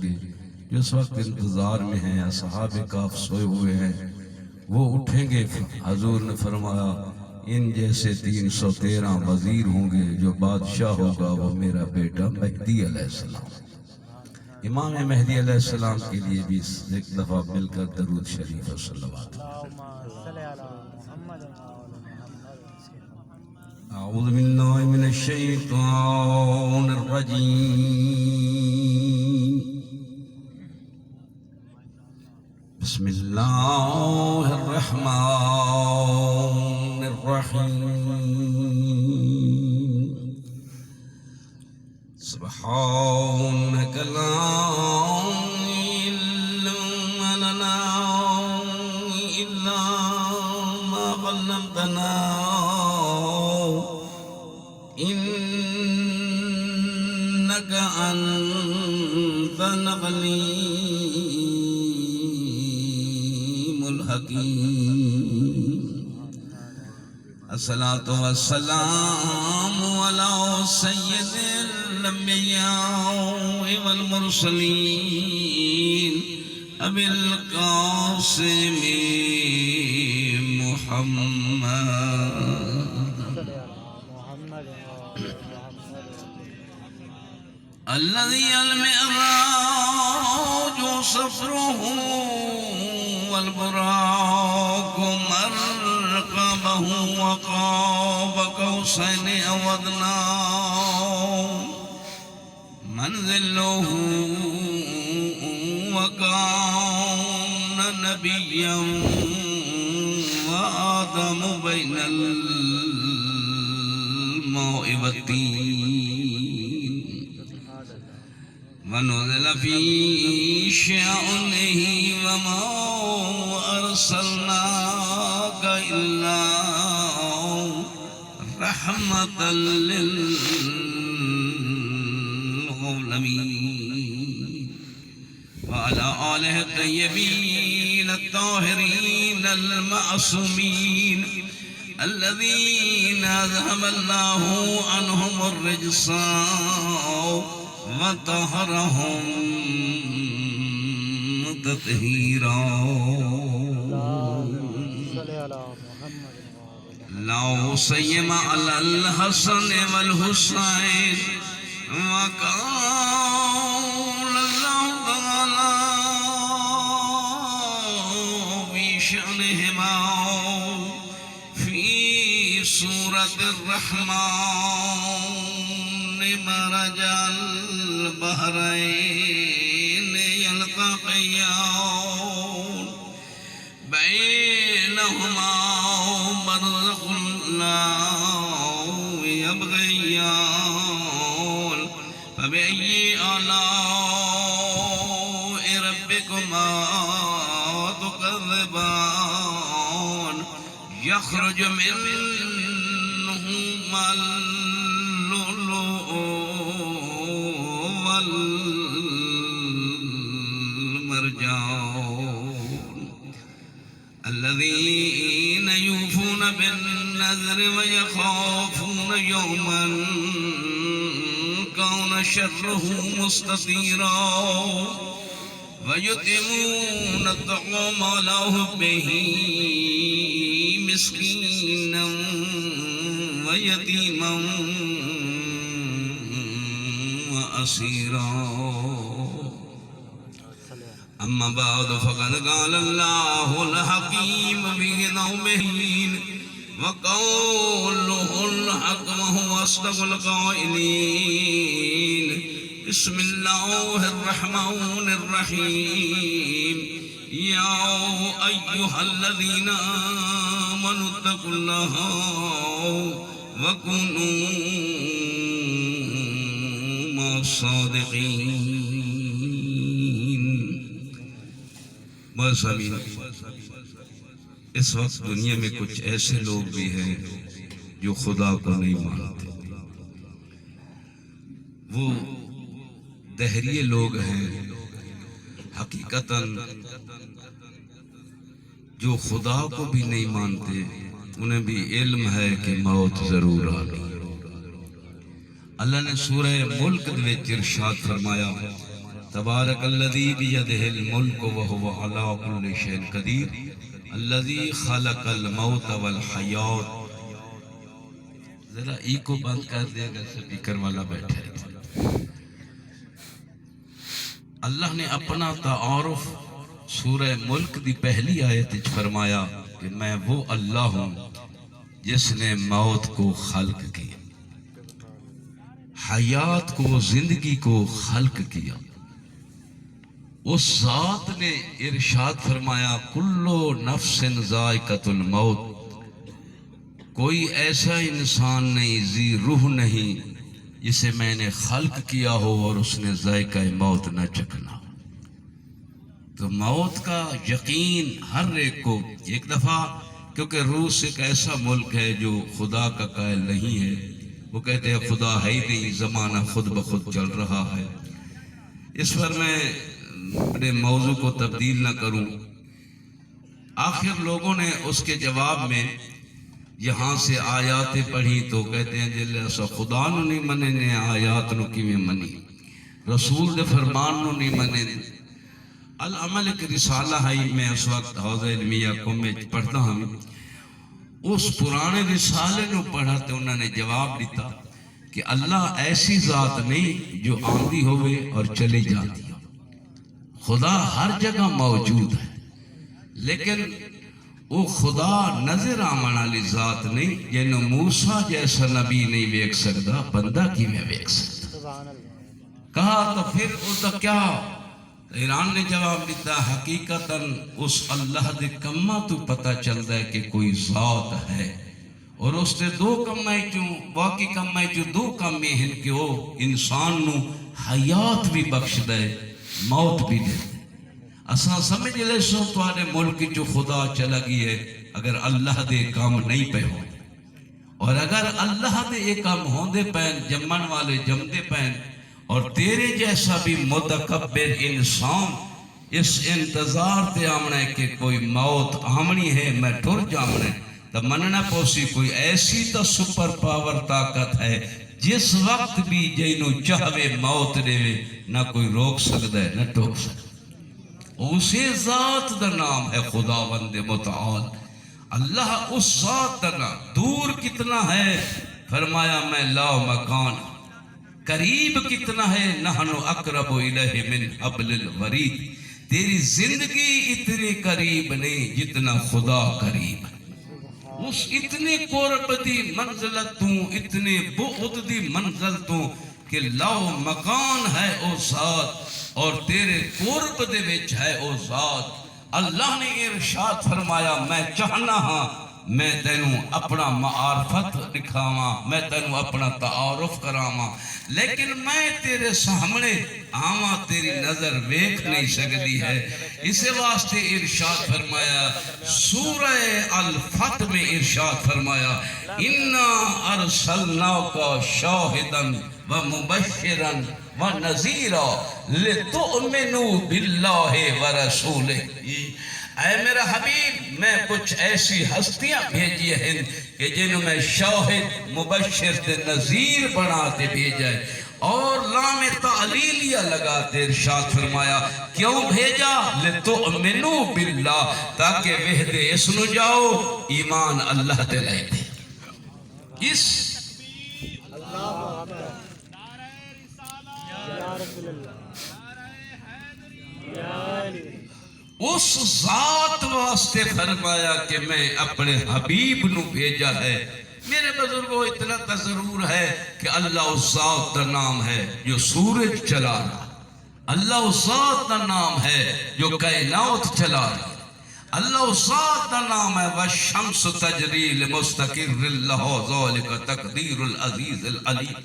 گے. جس وقت انتظار میں ہیں اصحاب کہف سوئے ہوئے ہیں وہ اٹھیں گے. حضور نے فرمایا ان جیسے 313 وزیر ہوں گے، جو بادشاہ ہوگا وہ میرا بیٹا مہدی علیہ السلام. امام مہدی علیہ السلام کے لیے بھی ایک دفعہ مل کر درود شریف و صلوات. اعوذ باللہ من الشیطان الرجیم. بسم اللہ الرحمن الرحیم. سبحانک لا علم لنا الا ما علمتنا انک انت العلیم الحکیم. الصلاۃ والسلام علی سید الانبیاء والمرسلین ابی القاسم محمد الذي المعراج صفره والبراق مرقبه وقاب قوسين أو أدنى منزله وكان نبيا وآدم بين الماء والطين ونزل في شأنه وما أرسلناك إلا رحمة للعالمين وعلى آله الطيبين الطاهرين المعصومين الذين أذهب الله عنهم الرجس وطهرهم تطهيرا. لا سيما على الحسن والحسين وقال الله تعالى بشأنهما في سورة الرحمن مرج البحرين يلتقيان بينهما برزخ لا يبغيان فبأي آلاء ربكما تكذبان يخرج منهما اللؤلؤ والمرجان الذين يوفون بالنذر ويخافون يوما كان شره مستطيرا ويطعمون الطعام على حبه مسكينا ويتيما وأسيرا. أما بعد فقد قال الله الحكيم في نومه وقوله الحق وهو أصدق القائلين. بسم الله الرحمن الرحيم. يا أيها الذين آمنوا اتقوا الله وكونوا مع الصادقين. بس امین. اس وقت دنیا میں کچھ ایسے لوگ بھی ہیں جو خدا کو نہیں مانتے. وہ دہریے لوگ ہیں حقیقتاً جو خدا کو بھی نہیں مانتے. انہیں بھی علم ہے کہ موت ضرور آنی. اللہ نے سورہ ملک وچ ارشاد فرمایا تبارک الذی بیدہ الملک وہو علی کل شیء قدیر الذی خلق الموت والحیات. ذرا ای کو بند کر دے اگر سپیکر والا بیٹھے. اللہ نے اپنا تعارف سورہ ملک دی پہلی آیت وچ فرمایا کہ میں وہ اللہ ہوں جس نے موت کو خلق کیا، حیات کو، زندگی کو خلق کیا. اس ذات نے ارشاد فرمایا کلو نفس ذائقۃ الموت، کوئی ایسا انسان نہیں، ذی روح نہیں جسے میں نے خلق کیا ہو اور اس نے ذائقہ موت نہ چکھنا. تو موت کا یقین ہر ایک کو ایک دفعہ، کیونکہ روس ایک ایسا ملک ہے جو خدا کا قائل نہیں ہے. وہ کہتے ہیں خدا ہے ہی نہیں، زمانہ خود بخود چل رہا ہے. اس پر میں اپنے موضوع کو تبدیل نہ کروں. آخر لوگوں نے اس کے جواب میں یہاں سے آیاتیں پڑھی تو کہتے ہیں جلے ایسا خدا نو نہیں منے نے آیات نو کی میں منی، رسول دے فرمان نو نہیں منے. العمل ایک رسالہ ہے، میں اس وقت حوزہ علمیہ کو میں پڑھتا ہوں. اس پرانے رسالے نو پڑھا تو انہوں نے جواب دیتا کہ اللہ ایسی ذات نہیں جو آندھی ہوئے اور چلی جاتی. خدا ہر جگہ موجود ہے، لیکن وہ خدا نظر آمن والی ذات نہیں. جنہوں موسیٰ جیسا نبی نہیں ویکھ سکتا، بندہ کی میں ویکھ سکتا. کہا تو پھر اس کا کیا؟ ایران نے جواب دیتا حقیقتاً اس اللہ دے کمہ تو پتہ چلتا ہے کہ کوئی ذات ہے، اور اس نے دو کمہ چوں باقی کمہ چوں دو کمہ ہیں کہ وہ انسان نو حیات بھی بخش دے، موت بھی دے. اساں سمجھ لے سو تواڈے ملک جو خدا چلا گئی ہے اگر اللہ دے کام نہیں پہ ہو، اور اگر اللہ دے یہ کام ہوندے پین جمن والے جمدے پین، اور تیرے جیسا بھی متکبر انسان اس انتظار تے آمنا ہے کہ کوئی موت آمنی ہے میں ٹر جامنا ہے، تو مننا پوسی کوئی ایسی تو سپر پاور طاقت ہے جس وقت بھی جینو چاہوے موت دے نہ کوئی روک سکتا ہے نہ ٹوک سکتا. اسی ذات دا نام ہے خداوند متعال. اللہ اس ذات دا نام دور کتنا ہے؟ فرمایا میں لا مکان. قریب کتنا ہے؟ نحن اقرب الیہ من حبل الورید. تیری زندگی اتنی قریب نہیں جتنا خدا قریب ہے. اس اتنے قرب دی منزلتوں، اتنے بعد دی منزلتوں کہ لو مکان ہے او ذات اور تیرے قرب دے وچ ہے او ذات. اللہ نے ارشاد فرمایا میں چاہنا ہاں میں تینوں اپنا معارفت دکھاواں، میں تینوں اپنا تعارف کراواں، لیکن میں تیرے سامنے آواں تیری نظر ویکھ نہیں سکتی ہے. اسے واسطے ارشاد فرمایا سورہ الفتح میں ارشاد فرمایا انا ارسلناک شاہدا ومبشرا ونذیرا لتؤمنوا باللہ ورسولہ. اے میرا حبیب میں کچھ ایسی ہستیاں بھیجی ہیں کہ جنہوں میں شاہد مبشر تے نذیر بناتے بھیجا ہے، اور لام تعلیلیہ لگاتے ارشاد فرمایا کیوں بھیجا؟ لتؤمنوا باللہ، تاکہ وحدے اس نو جاؤ ایمان اللہ تے لے دے. اس اس ذات واسطے فرمایا کہ میں اپنے حبیب نو بھیجا ہے. میرے بزرگوں اتنا تو ضرور ہے کہ اللہ اس ذات کا نام ہے جو سورج چلا رہا، اللہ اس ذات کا نام ہے جو کائنات چلا رہا، اللہ اس ذات کا نام ہے والشمس تجری لمستقر لہا ذالک تقدیر العزیز العلیم.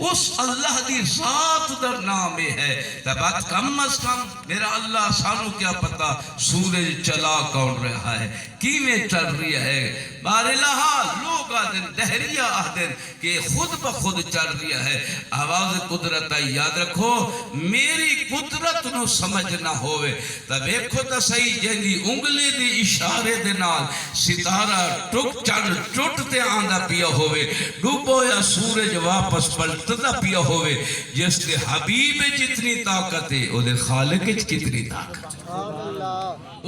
اس اللہ دی ذات در نام ہے. تبات کم از کم میرا اللہ سانو کیا پتا سورج چلا کون رہا ہے، کیویں چل رہی ہے. بارالہا لوگ آدھن دہریہ آدھن کہ خود بخود چل رہی ہے. آواز قدرت یاد رکھو، میری قدرت نو سمجھ نہ ہوئے تب ایکھو تا صحیح جہنی انگلی دی اشارے دے نال ستارہ چند ٹوٹتے آندا پیا ہوئے، ڈوبو یا سورج واپس پلٹتا پیا ہوئے، جس دے حبیب جتنی طاقت ہے او دے خالق کتنی طاقت ہے۔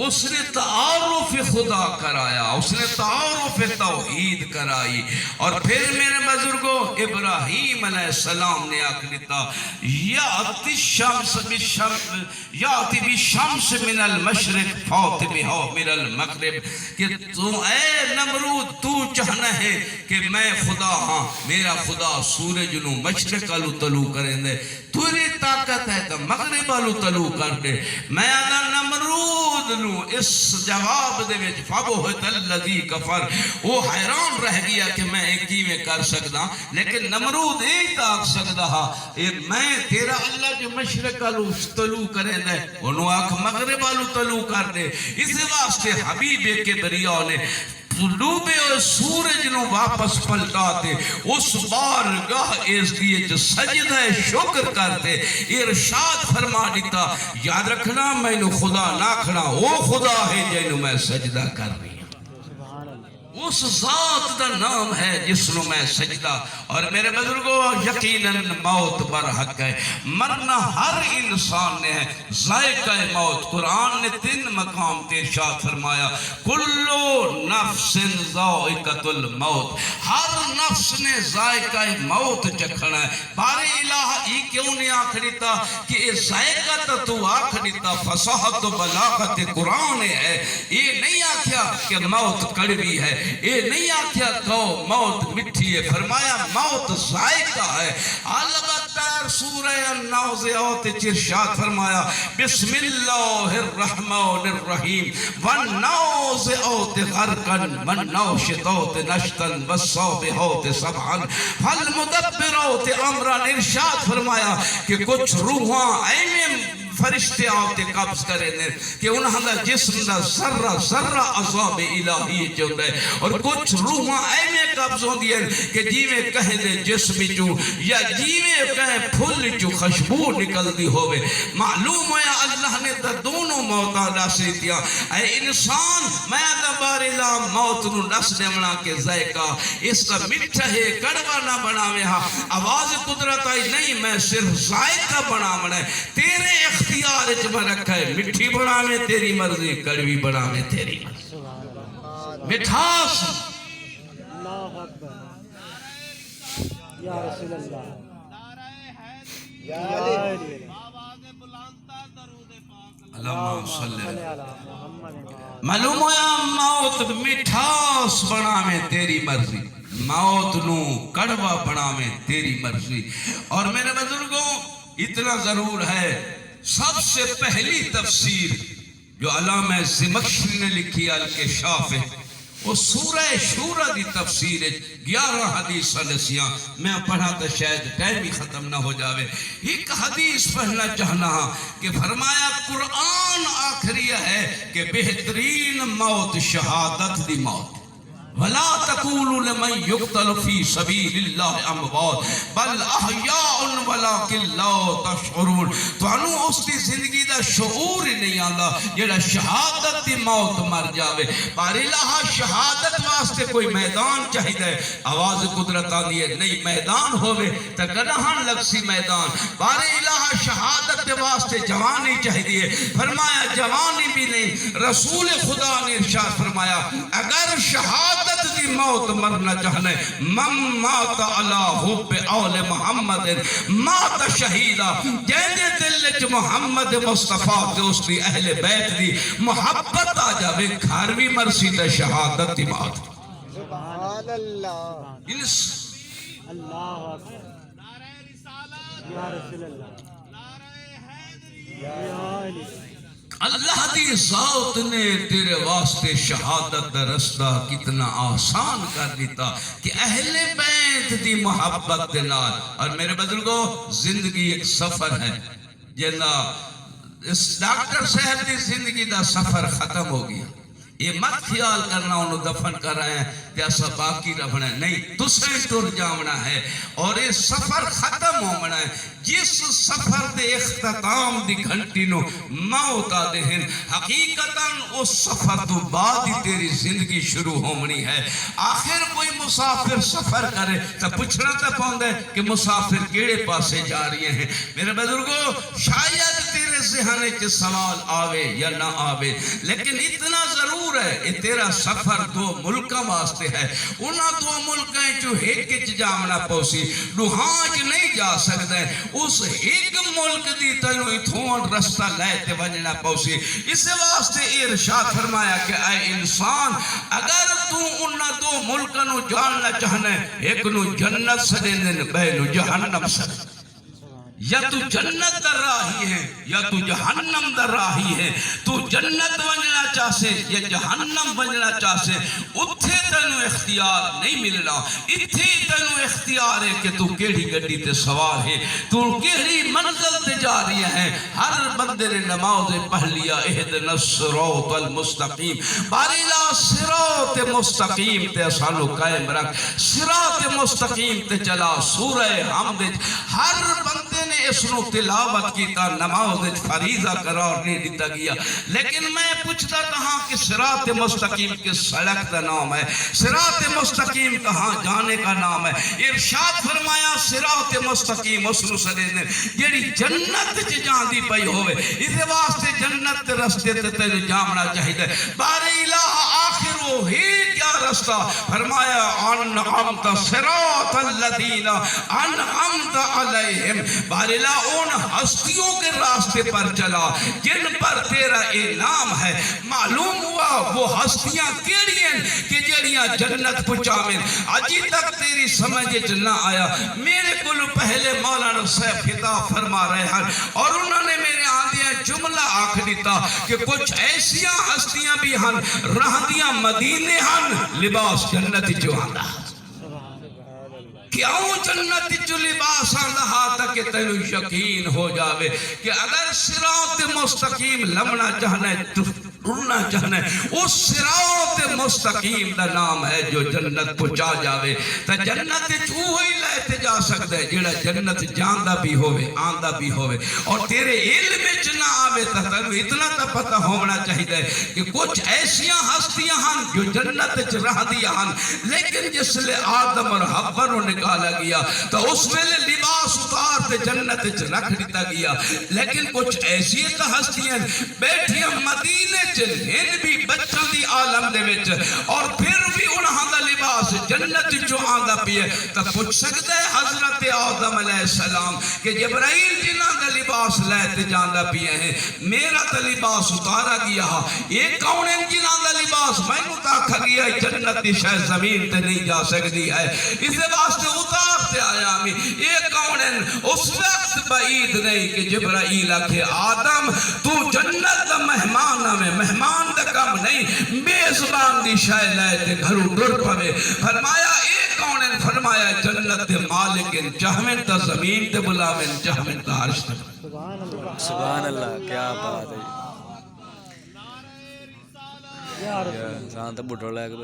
اس نے تعارف خدا کرایا، اس نے تعارف توحید کرائی، اور پھر میرے بزرگوں ابراہیم علیہ السلام نے آکھتا یاتی بالشمس من المشرق فوت بہا من المغرب، کہ تو اے نمرود تو چاہنا ہے کہ میں خدا ہاں، میرا خدا سورج نو مشرق آلو طلوع کریں دے، توری طاقت ہے تو مغرب آلو طلوع کر دے۔ میں آدھا نمرود نو اس جواب دے وچ فَبُهِتَ الَّذِي كَفَرَ، وہ حیران رہ گیا کہ میں ایکی میں کر سکتا، لیکن نمرود ایک تاک سکتا ہا، میں تیرا اللہ جو مشرق آلو طلوع کریں دے انہوں آکھ مغرب آلو طلوع کر دے۔ اس واسطے حبیب کبریاء نے ڈوبے اور سورج نو واپس پلٹاتے، اس بارگاہ اس دیئے جو سجدہ شکر کرتے، ارشاد فرما دیتا یاد رکھنا میں نو خدا نہ کھنا، وہ خدا ہے جنہوں میں سجدہ کر رہی ہوں، اس ذات دا نام ہے جس نو میں سجدہ۔ اور میرے بزرگوں یقیناً موت برحق ہے، مرنا ہر انسان نے ہے، ذائقہ موت۔ قرآن نے 3 مقام تے ارشاد فرمایا کلو نفس ذائقۃ الموت، ہر نفس نے ذائقہ موت چکھنا ہے۔ بارے الہ ای کیوں نہیں آکھ دیتا کہ یہ ذائقہ تو آکھ دیتا، فصاحت و بلاغت قرآن ہے، یہ نہیں آکھیا کہ موت کڑوی ہے، یہ نہیں آکھیا کہ موت مٹھی ہے، فرمایا موت ذائقہ ہے۔ البتہ سورہ النازعات ارشاد فرمایا بسم اللہ الرحمن الرحیم والنازعات غرقا والناشطات نشطا والصابحات سبحا فالمدبرات امرا۔ ارشاد فرمایا کہ کچھ روحاں ایمیں فرشتے آتے قبض کریں دیں کہ انہاں دا جسم دا ذرہ ذرہ عذاب الہی چاہتا ہے، اور کچھ روحاں ایمیں قبض ہوں دیں کہ جیویں کہیں دے جسم چو یا جیویں کہیں پھل چو خوشبو نکل دی ہوئے۔ معلوم ہے اللہ نے دا دونوں موتاں ڈاسی دیا۔ اے انسان میں دا بارلا موت نو ڈس دے منا کے ذائقہ اس کا مٹھا ہے، کڑوا نہ بناوے ہاں، آواز قدرت آئی نہیں، میں صرف ذائقہ بنا منا ہے، تیرے اختیار میں رکھا ہے، مٹھی بنا میں تیری مرضی، کڑوی بنا میں تیری مرضی۔ مٹھاس اللہ اکبر یا رسول اللہ یا علی اللہم صلی اللہ علی محمد۔ معلوم ہویا موت مٹھاس بنا میں تیری مرضی، موت نو کڑوا بنا میں تیری مرضی۔ اور میرے بزرگوں اتنا ضرور ہے، سب سے پہلی تفسیر جو علامہ زمخشری نے لکھی الکشاف ہے، وہ سورہ شورہ دی تفسیر ہے، 11 حدیث لسیاں، میں پڑھا تو شاید ٹائم ہی ختم نہ ہو جاوے۔ ایک حدیث پڑھنا چاہنا ہاں کہ فرمایا قرآن آخری ہے کہ بہترین موت شہادت دی موت، وَلَا تَقُولُوا لَمَنْ يُقْتَلُ فِي سَبِيلِ اللَّهِ أَمْوَاتٌ بَلْ أَحْيَاءٌ وَلَكِنْ لَا تَشْعُرُونَ۔ تو انہوں اس کی زندگی دا شعور ہی نہیں آندا جڑا شہادت دی موت مر جاوے۔ بار الہ شہادت واسطے کوئی میدان چاہیے، آواز قدرت آندی ہے نہیں میدان ہوئے تو گناہاں لگ سی میدان۔ بار الہ شہادت واسطے جوانی چاہیے، فرمایا جوانی بھی نہیں۔ رسول خدا نے ارشاد فرمایا اگر شہادت دی موت مرنا چاہنے، من مات علی حب آل محمد مات شہیدہ، جیندے دل چ محمد مصطفیٰ تے اس دی اہل بیت دی محبت آ جاوے، گھر بھی مرسی تے شہادت دی موت۔ سبحان اللہ اللہ اکبر یا رسول اللہ یا علی۔ اللہ دی ذات نے تیرے واسطے شہادت دا رستہ کتنا آسان کر دیتا کہ اہل بیت دی محبت دے نال۔ اور میرے بزرگوں زندگی ایک سفر ہے، جیسا اس ڈاکٹر صاحب دی زندگی دا سفر ختم ہو گیا، یہ مت خیال کرنا انہوں دفن کر رہے ہیں کہ ایسا باقی رکھنا ہے، نہیں، تسیں ٹر جانا ہے اور یہ سفر ختم ہونا ہے۔ جس سفر دے اختتام دی گھنٹی نو موت آدے ہیں، حقیقتاً اس سفر تو بعد ہی تیری زندگی شروع ہونی ہے۔ آخر کوئی مسافر سفر کرے تو پوچھنا تو پاؤں ہے کہ مسافر کیڑے پاسے جا رہے ہیں۔ میرے بزرگوں، شاید تیرے ذہن کے سوال آوے یا نہ آوے، لیکن اتنا ضرور ہے کہ تیرا سفر دو ملکاں واسطے ہے۔ انہاں دو ملکاں جو ایک جامنا پوسی ڈوہانج نہیں جا سکتے، اس ایک ملک دی تینوں اتھون رستہ لیتے ونجنا پوسی۔ اس واسطے ارشاد فرمایا کہ اے انسان، اگر تو انہاں دو ملکاں نو جاننا چاہنے، ایک نو جنت سدے بینو جہنم سدے، یا تو جنت در راہی ہے یا تو جہنم در راہی ہے۔ تو جنت بننا چاہسے یا جہنم بننا چاہسے، اتھے تینوں اختیار نہیں ملنا۔ اتھے تینوں اختیار ہے کہ تو کیڑی گڈی تے سوار ہے، تو کیڑی منزل تے جا رہی ہے۔ ہر بندے نے نماز پڑھ لیا، اہدنا الصراط المستقیم، باریلا صراط مستقیم تے سانو قائم رکھ، صراط مستقیم تے چلا۔ سورہ حمد ہر بندے نے اس نو تلاوت کیتا، نماز فریضہ قرار نہیں دیتا گیا۔ لیکن میں پوچھتا کہاں کہ صراط مستقیم کے سڑک کا نام ہے، صراط مستقیم کہاں جانے کا نام ہے؟ ارشاد فرمایا صراط مستقیم اس نو سدے نے جیڑی جنت چ جاندی پئی ہوئے۔ اس واسطے جنت رستے تے تے جامنا چاہیے۔ بار الہ آخر ہی کیا رستہ؟ فرمایا انعمت صراط الذین انعمت علیہم، بارلا ان ہستیوں کے راستے پر چلا جن پر تیرا انعام ہے۔ معلوم ہوا وہ ہستیاں کیڑی ہیں کہ جڑیاں جنت پہنچاویں۔ اجی تک تیری سمجھ نہ آیا۔ میرے کل پہلے مولانا صاحب خطاب فرما رہے ہیں اور انہوں نے میرے آندیاں جملہ آکھ دیتا کہ کچھ ایسیاں ہستیاں بھی ہن رہندیاں مدینے ہن، لباس جنت جو آندا۔ کیوں جنت جو لباس آندا تک تینوں یقین ہو جاوے کہ اگر صراط مستقیم لمنا چاہنا ہے، ٹرنا چاہنا ہے، اس صراط مستقیم دا نام ہے جو جنت پہنچا جاوے۔ تا جنت چوہی لیتے جا سکتا ہے جیڑا جنت جاندہ بھی ہوئے آندہ بھی ہوئے۔ اور تیرے علم وچ نہ آوے تا تینوں اتنا تا پتہ ہونا چاہیے کہ کچھ ایسیاں ہستیاں ہن جو جنت چ رہ دیا ہن، لیکن جس لئے آدم اور حوا نو نکالا گیا تو اس میں لباس اتار تے جنت چ رکھ دیتا گیا۔ لیکن کچھ ایسی ہستیاں بیٹھیاں مدینے چلین بھی بچوں دی عالم دے وچ، اور پھر بھی انہاں دا لباس جنت جو آندا پیے۔ تو پوچھ سکتا ہے حضرت آدم علیہ السلام کہ جبرائیل جنہاں دا لباس لیتے جاندہ پیے ہیں، میرا تا لباس اتارا گیا، یہ کون ہے جنہاں دا لباس میں اتاکھا گیا؟ جنت دی شاید زمین تے نہیں جا سکتی ہے، اس واسطے اتارتے آیا میں۔ یہ کون ہے؟ اس وقت بعید نہیں کہ جبرائیل آکھے آدم تو جنت دا مہمان میں، مہمان دا کم نہیں، میزبان دی شاید لائے گھروں ڈر پوے۔ فرمایا اے کون ہے؟ فرمایا جنت دے مالک جہمن تا زمین تے بلاویں، جہمن تا عرش تے۔ سبحان اللہ، کیا بات ہے انسان تو بٹھو لے کے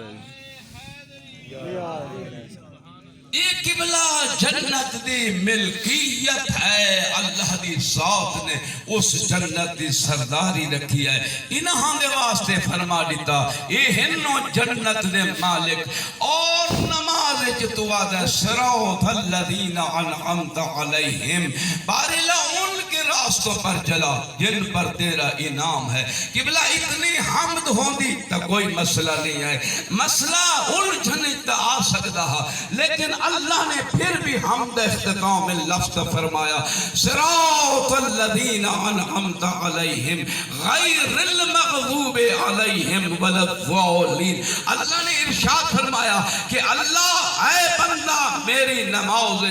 ایک قبلہ جنت دی ملکیت ہے، اللہ دی ذات نے اس جنت دی سرداری رکھی ہے۔ انہاں دے واسطے فرما دیتا اے ہنو جنت دے مالک۔ اور نماز جتوادہ صراط الذین انعمت علیہم، بارلا ان کے راستوں پر چلا جن پر تیرا انعام ہے۔ قبلہ اتنی حمد ہوندی تا کوئی مسئلہ نہیں ہے، مسئلہ الجھنت آ سکتا ہے، لیکن اللہ نے پھر بھی حمد اختتام میں لفظ فرمایا صراط الذین انعمت علیہم غیر المغضوب علیہم ولا الضالین۔ اللہ نے ارشاد فرمایا کہ اللہ اے بندہ میری نماز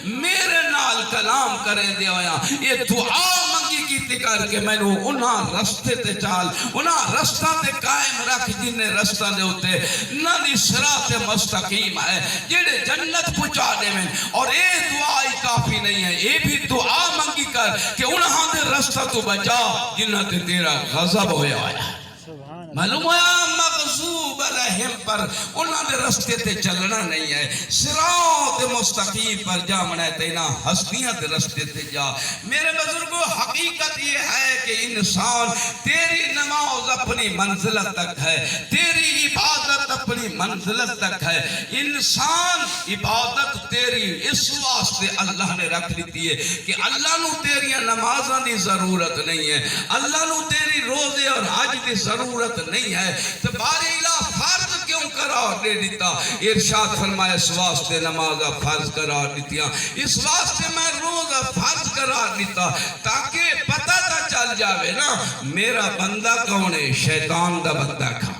میرے نال کلام کریں دے ہویا، یہ دعا منگی کی کر کے میں نے انہاں رستے تے چال، انہاں رستہ تے قائم رکھ جنہیں رستہ دے ہوتے نہ دی صراط مستقیم ہے جنہیں جنت پہنچا دے میں۔ اور اے دعائی کافی نہیں ہے، اے بھی دعا منگی کر کہ انہاں دے رستہ تو بچا جنہاں تے تیرا غضب ہویا ہے۔ معلوم ہویا علیہم پر انہاں دے رستے تے چلنا نہیں ہے صراط مستقیم پر جامنا تینا ہستیاں دے رستے تے جا میرے بزرگوں حقیقت یہ ہے کہ انسان تیری نماز اپنی منزلت تک ہے تیری عبادت اپنی منزلت تک ہے انسان عبادت تیری اس واسطے اللہ نے رکھ لیتی ہے کہ اللہ نو تیریاں نمازاں دی ضرورت نہیں ہے اللہ نو تیری روزے اور حج دی ضرورت نہیں ہے تو باری الہ فرض کیوں قرار دے دیتا ارشاد فرمایا اس واسطے نمازہ فرض قرار دیتیاں اس واسطے میں روزہ فرض قرار دیتا تاکہ پتہ تا چل جاوے نا میرا بندہ کون ہے شیطان دا بندہ کھا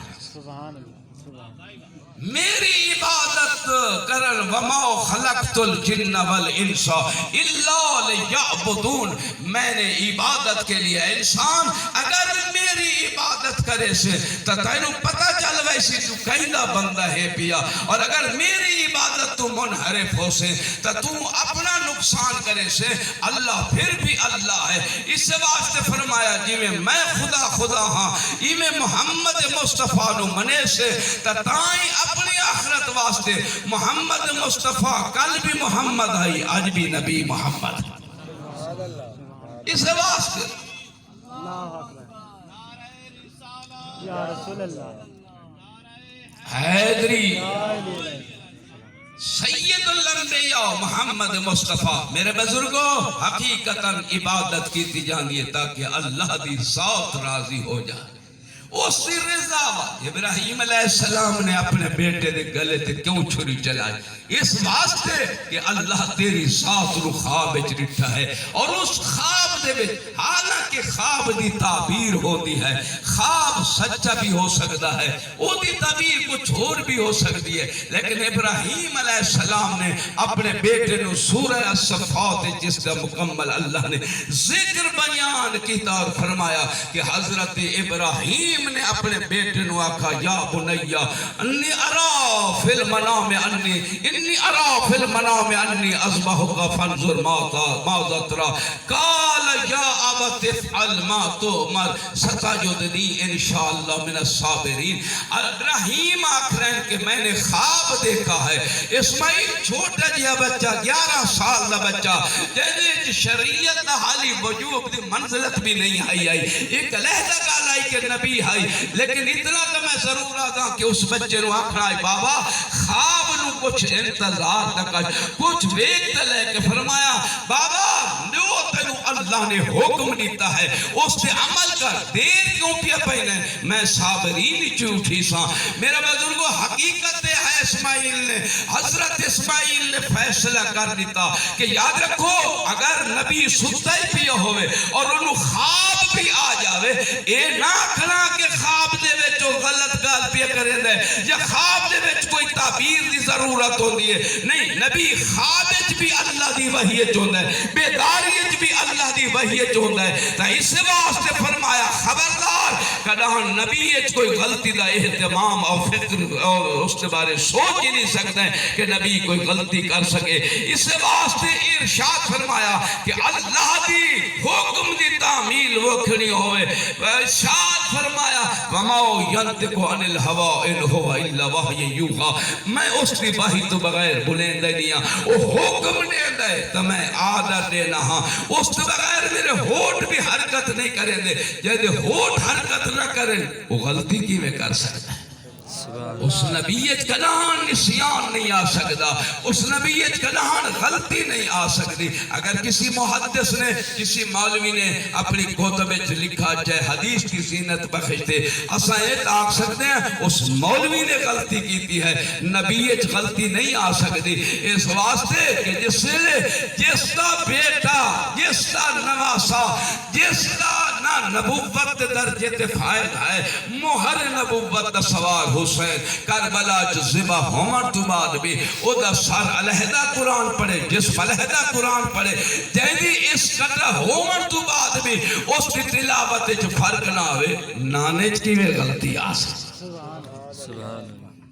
میری عبادت کرن وما خلقت الجن والانس الا لیعبدون میں نے عبادت کے لیے انسان اگر میری عبادت کرے سے تو تینوں پتہ چل ویسی تو کہنا بندہ ہے پیا اور اگر میری عبادت تو منحرف ہو سے تو تو اپنا نقصان کرے سے اللہ پھر بھی اللہ ہے اس واسطے فرمایا جی میں خدا ہاں یہ میں محمد مصطفیٰ نو منے سے تتائیں اپنی آخرت واسطے محمد مصطفیٰ کل بھی محمد آئی آج بھی نبی محمد اس واسطے یا رسول اللہ حیدری سید الانبیاء محمد مصطفیٰ میرے بزرگوں حقیقتاً عبادت کی تھی جاندی ہے تاکہ اللہ دی ذات راضی ہو جائے اس سے رضا ابراہیم علیہ السلام نے اپنے بیٹے دے گلے تے کیوں چھری چلائی اس واسطے کہ اللہ تیری ذات رو خواب وچ ڈٹھا ہے اور اس خواب دے وچ حالانکہ خواب دی تعبیر ہوتی ہے خواب سچا بھی ہو سکتا ہے وہ دی تعبیر کچھ اور بھی ہو سکتی ہے لیکن ابراہیم علیہ السلام نے اپنے بیٹے نو سورہ الصفات جس کا مکمل اللہ نے ذکر بیان کیتا اور فرمایا کہ حضرت ابراہیم نے اپنے بیٹے نو آکھا یا بنیا انی ارا فی المنام انی اذبحک فانظر ماذا ترى قال یا ابت افعل ما تؤمر ستجدنی انشاءاللہ من الصابرین ابراہیم آکھ رہے ہیں کہ میں نے خواب دیکھا ہے اسماعیل چھوٹا جہا بچہ 11 سال دا بچہ جیسے شریعت دا حالی وجوب دی منزلت بھی نہیں آئی ایک علیحدہ گال آئی کہ نبی آئی لیکن اتنا تو میں ضرور آتا کہ اس بچے نو آکھنا ہے بابا خواب نو کچھ انتظار نہ کچھ ویکت لے کے فرمایا بابا نو تینو اللہ نے حکم دیتا ہے اس سے عمل کر دیر کیوں پیا پہنے میں صابرین چوٹھی سا میرا بزرگو حقیقت ہے اسماعیل نے حضرت اسماعیل نے فیصلہ کر دیتا کہ یاد رکھو اگر نبی ستا ہی پیا ہوئے اور انہوں خواب بھی آ جاوے اے نہ کھنا کہ خواب دے وچو غلط گال پیا کریں دے یا خواب دے وچ کوئی تعبیر دی ضرورت ہوندی ہے نہیں نبی خوابت بھی اللہ دی وحی چوندہ ہے بیداریت بھی اللہ دی وحی چوندہ ہے تا اس واسطے فرمایا خبردار کداں نبی کوئی غلطی دا اہتمام اور فکر اور اس کے بارے سوچ ہی نہیں سکتے ہیں کہ نبی کوئی غلطی کر سکے اس واسطے ارشاد فرمایا کہ اللہ دی حکم دی تعمیل وکھنی ہوئے ارشاد فرمایا وَمَا يَنْتِقُ عَنِ الْهَوَىٰ إِنْ هُوَ إِلَّا وَحْيٌ يُوحَىٰ میں اس کی وحی تو بغیر بلندے دیا وہ حکم دے دے تو میں آدر دینا ہاں اس کے بغیر میرے ہوٹ بھی حرکت نہیں کریں دے جیسے ہوٹ حرکت نہ کریں وہ غلطی کی میں کر سکتا ہے اس نبیت کدان نسیان نہیں آ سکتا اس نبیت کدان غلطی نہیں آ سکتی اگر کسی محدث نے کسی مولوی نے اپنی کتب میں لکھا چاہے حدیث کی زینت بخشتے اساں یہ آکھ سکتے ہیں اس مولوی نے غلطی کی ہے نبیت غلطی نہیں آ سکتی اس واسطے کہ جس کا بیٹا جس کا نواسا جس کا نبوت درجے تے فائد ہے مہر نبوت سوار حسین کربلا ذبح ہومن تو بعد بھی او دا سر علیحدہ قرآن پڑھے جسم علیحدہ قرآن پڑھے جیدی اس قدر ہومن تو بعد بھی اس کی تلاوت جو فرق نہ ہوئے نانج کی میں غلطی آسا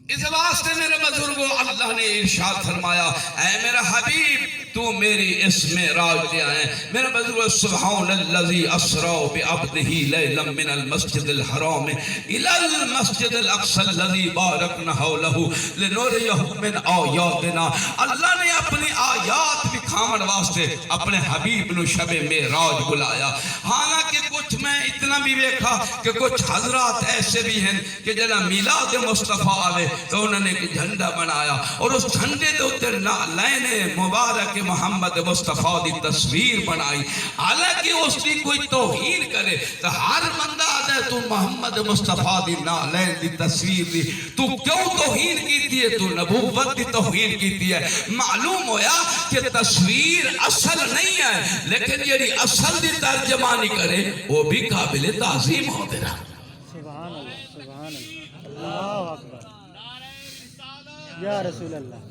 اس واسطے میرے بزرگوں اللہ نے ارشاد فرمایا اے میرا حبیب تو میری اس معراج لے آئے. میرا بزرگ سبحان الذی اسرا بعبدہ لیلا من المسجد الحرام الی المسجد الاقصی الذی بارکنا حولہ لنریہ من آیاتنا. اللہ نے اپنی آیات دکھاون واسطے اپنے حبیب نو شب معراج بلایا. حالانکہ کچھ میں اتنا بھی دیکھا کہ کچھ حضرات ایسے بھی ہیں کہ جنا میلاد مصطفیٰ آوے تو انہوں نے ایک جھنڈا بنایا اور اس جھنڈے دے اتر نعلین مبارک محمد مصطفیٰ دی تصویر بنائی. حالانکہ اس کی کوئی توہین کرے تو ہر بندہ آدھے تو محمد مصطفیٰ دی نعلین دی تصویر دی تو کیوں توہین کیتی ہے؟ تو نبوت دی توہین کیتی ہے. معلوم ہویا کہ تصویر اصل نہیں ہے لیکن یہ اصل دی ترجمانی کرے وہ بھی قابل تعظیم ہو دے رہا. سبحان اللہ سبحان اللہ اللہ اکبر یا رسول اللہ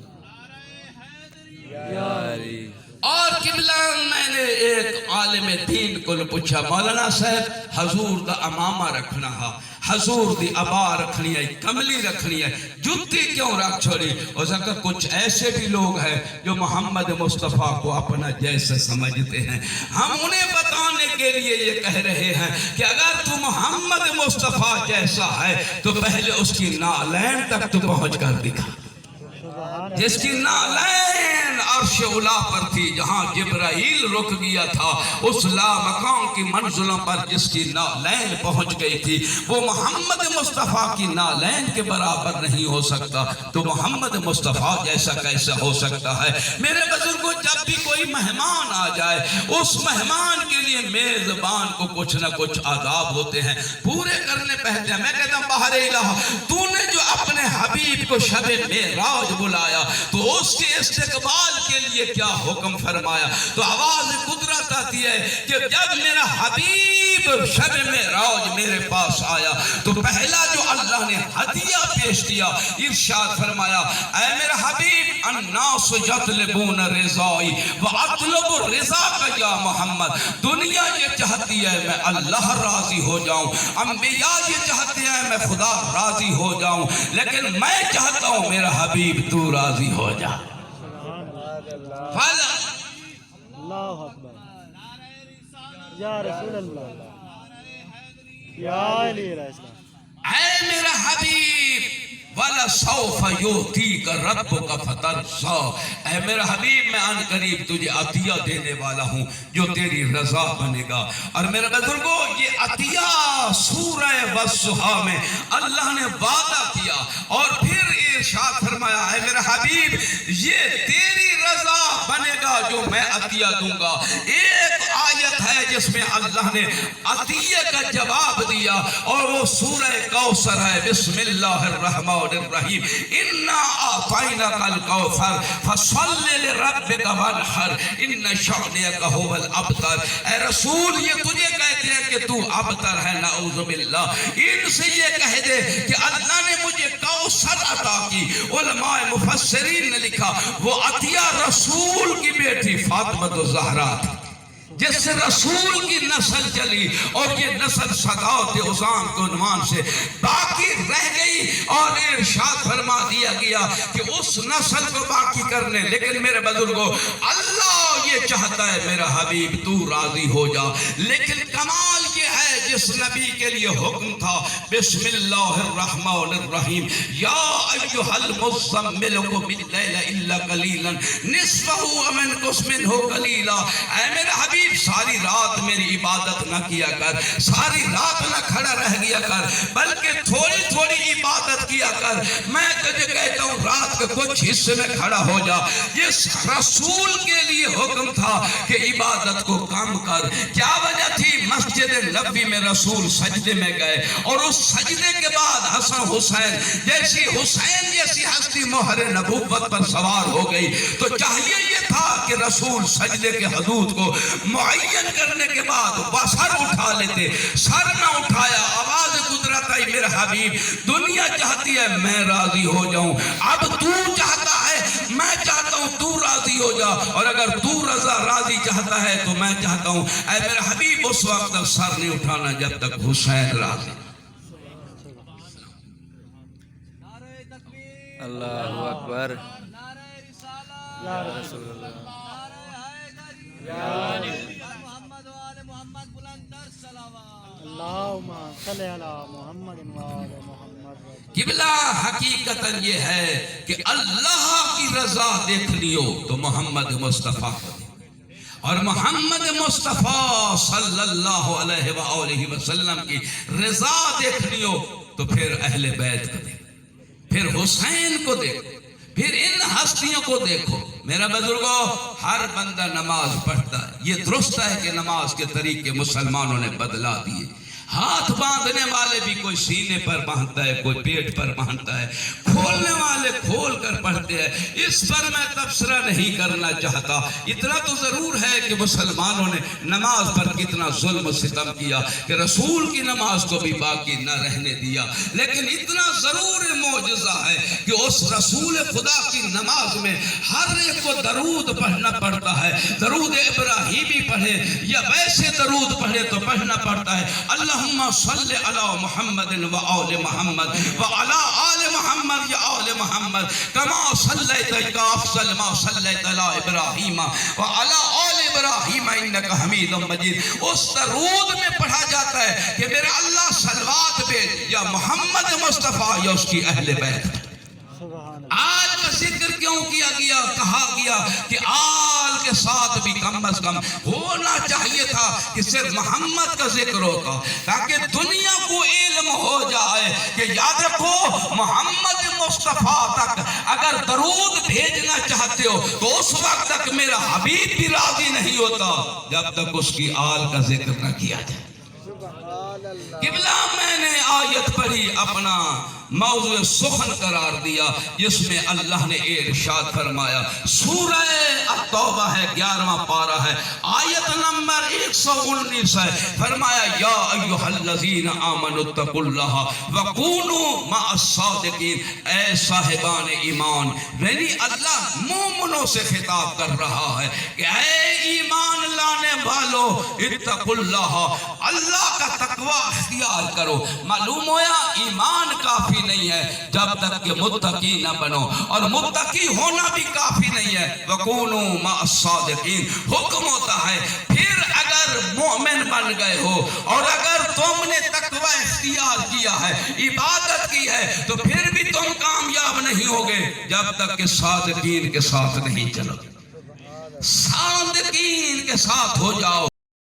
یا علی. اور قبلہ میں نے ایک عالم دین کو پوچھا مولانا صاحب حضور دا امامہ رکھنا ہے حضور دی عبا رکھنی ہے کملی رکھنی ہے جوتی کیوں رکھ چھوڑی؟ اور کہا کچھ ایسے بھی لوگ ہیں جو محمد مصطفیٰ کو اپنا جیسے سمجھتے ہیں. ہم انہیں بتانے کے لیے یہ کہہ رہے ہیں کہ اگر تو محمد مصطفیٰ جیسا ہے تو پہلے اس کی نعلین تک تو پہنچ کر دکھا. جس کی نعلین عرش اولا پر تھی جہاں جبرائیل رک گیا تھا اس لا مقام کی منزلوں پر جس کی نعلین پہنچ گئی تھی وہ محمد مصطفیٰ کی نعلین کے برابر نہیں ہو سکتا. تو محمد مصطفیٰ جیسا کیسا ہو سکتا ہے؟ میرے بزرگوں جب بھی کوئی مہمان آ جائے اس مہمان کے لیے میزبان کو کچھ نہ کچھ آداب ہوتے ہیں پورے کرنے پہنتے ہیں. میں کہتا ہوں باہر الہ تو نے جو اپنے حبیب کو شب معراج بلایا تو اس کے استقبال کے لیے کیا حکم فرمایا؟ تو آواز قدرت آتی ہے کہ جب میرا حبیب شب معراج میرے پاس آیا تو پہلا جو اللہ نے ہدیہ پیش کیا ارشاد فرمایا اے میرا حبیب الناس یطلبون رضائی واطلب رضا کا یا محمد. دنیا یہ چاہتی ہے میں اللہ راضی ہو جاؤں انبیاء یہ چاہتے ہیں میں خدا راضی ہو جاؤں لیکن میں چاہتا ہوں میرا حبیب تو راضی ہو جا. اللہ اکبر یا رسول اللہ یا علی رسول. اے میرا حبیب وَلَسَوْفَ يُؤْتِيكَ رَبُّكَ فَتَرْضَىٰ. اے میرا حبیب میں ان قریب تجھے عطیہ دینے والا ہوں جو تیری رضا بنے گا. اور میرے بزرگوں یہ عطیہ سورہ والضحیٰ میں اللہ نے وعدہ کیا اور پھر ارشاد فرمایا اے میرا حبیب یہ تیری رضا بنے گا جو میں عطیہ دوں گا. ایک آیت ہے جس میں اللہ نے عطیہ کا جواب دیا اور وہ سورہ کوثر ہے. بسم اللہ الرحمن الرحیم انا اعطیناک الکوثر فصل لربک وانحر ان شانئک هو الابتر. اے رسول یہ تجھے کہتے ہیں کہ تو ابتر ہے نعوذ باللہ. ان سے یہ کہہ دے کہ اللہ نے مجھے کوثر عطا کی. علماء مفسرین نے لکھا وہ عطیہ رسول کی بیٹی فاطمہ الزہرا تھی جس سے رسول کی نسل چلی اور یہ نسل صداوت عظام کے عنوان سے باقی رہ گئی اور ارشاد فرما دیا گیا کہ اس نسل کو باقی کرنے. لیکن میرے بزرگوں اللہ یہ چاہتا ہے میرا حبیب تو راضی ہو جا. لیکن کمال یہ ہے جس نبی کے لیے حکم تھا بسم اللہ الرحمن الرحیم یا ایھا المزمل قم اللیل الا قلیلا نصفہ وانقص منہ قلیلا. اے میرا حبیب ساری رات میری عبادت نہ کیا کر ساری رات نہ کھڑا رہ گیا کر بلکہ تھوڑی تھوڑی عبادت کیا کر. میں تجھے کہتا ہوں رات کے کچھ حصے میں کھڑا ہو جا. یہ رسول کے لیے حکم تھا کہ عبادت کو کم کر. کیا وجہ تھی؟ مسجد نبوی میں رسول سجدے میں گئے اور اس سجدے کے بعد حسن حسین جیسی ہستی مہر نبوت پر سوار ہو گئی. تو چاہیے یہ تھا کہ رسول سجدے کے حدود کو معین کرنے کے بعد سر اٹھا لیتے. سر نہ اٹھایا. آواز قدرت آئی میرا حبیب دنیا چاہتی ہے میں راضی ہو جاؤں اب تو چاہتا ہے میں چاہتا ہوں تو راضی ہو جا. اور اگر تو رضا راضی چاہتا ہے تو میں چاہتا ہوں اے میرا حبیب اس وقت تک سر نہیں اٹھانا جب تک حسین راضی. اللہ اکبر یا رسول اللہ اللہم صلی علی محمد و آل محمد. قبلہ حقیقتاً یہ ہے کہ اللہ کی رضا دیکھ لیو تو محمد مصطفیٰ کو دیکھ، اور محمد مصطفیٰ صلی اللہ علیہ وآلہ وسلم کی رضا دیکھ لیو تو پھر اہل بیت کو دیکھ، پھر حسین کو دیکھ، پھر ان ہستیوں کو دیکھو. میرا بزرگوں، ہر بندہ نماز پڑھتا ہے، یہ درست ہے کہ نماز کے طریقے مسلمانوں نے بدلا دیے. ہاتھ باندھنے والے بھی کوئی سینے پر باندھتا ہے، کوئی پیٹ پر باندھتا ہے، کھولنے والے کھول کر پڑھتے ہیں. اس پر میں تبصرہ نہیں کرنا چاہتا، اتنا تو ضرور ہے کہ مسلمانوں نے نماز پر کتنا ظلم و ستم کیا کہ رسول کی نماز کو بھی باقی نہ رہنے دیا. لیکن اتنا ضرور معجزہ ہے کہ اس رسول خدا کی نماز میں ہر ایک کو درود پڑھنا پڑتا ہے. درود ابراہیمی پڑھے یا ویسے درود پڑھے تو پڑھنا پڑتا ہے. اللہم صلی علی محمد و آل محمد و علی آل محمد یا آل محمد کما صلیت کا افضل ما صلیت علی ابراہیم و علی آل ابراہیم انک حمید مجید. اس درود میں پڑھا جاتا ہے کہ میرا اللہ صلوات بھیج یا محمد مصطفیٰ یا اس کی اہل بیت. آل کا ذکر کیوں کیا گیا؟ کہا گیا کہ آل کے ساتھ بھی کم از کم ہونا چاہیے تھا کہ صرف محمد کا ذکر ہوتا تاکہ دنیا کو علم ہو جائے کہ یاد رکھو محمد مصطفیٰ تک اگر درود بھیجنا چاہتے ہو تو اس وقت تک میرا حبیب بھی راضی نہیں ہوتا جب تک اس کی آل کا ذکر نہ کیا جائے. قبلہ میں نے آیت پڑھی اپنا موضوع سخن قرار دیا جس میں اللہ نے ارشاد فرمایا. سورہ التوبہ ہے، 11واں پارہ ہے، آیت نمبر 119 ہے. فرمایا یا ایھا الذین آمنوا اتقوا اللہ وکونوا مع الصادقین. اے صاحبان ایمان، یعنی اللہ مومنوں سے خطاب کر رہا ہے کہ اے ایمان لانے والو اتقوا اللہ، اللہ کا تقوی اختیار کرو. معلوم ہوا ایمان کافی نہیں ہے جب تک کہ متقی نہ بنو، اور متقی ہونا بھی کافی نہیں ہے. وَكُونُوا مَعَ الصَّادِقِينَ حکم ہوتا ہے. پھر اگر مومن بن گئے ہو اور اگر تم نے تقوی اختیار کیا ہے، عبادت کی ہے، تو پھر بھی تم کامیاب نہیں ہوگے جب تک کہ صادقین کے ساتھ نہیں چلو. صادقین کے ساتھ ہو جاؤ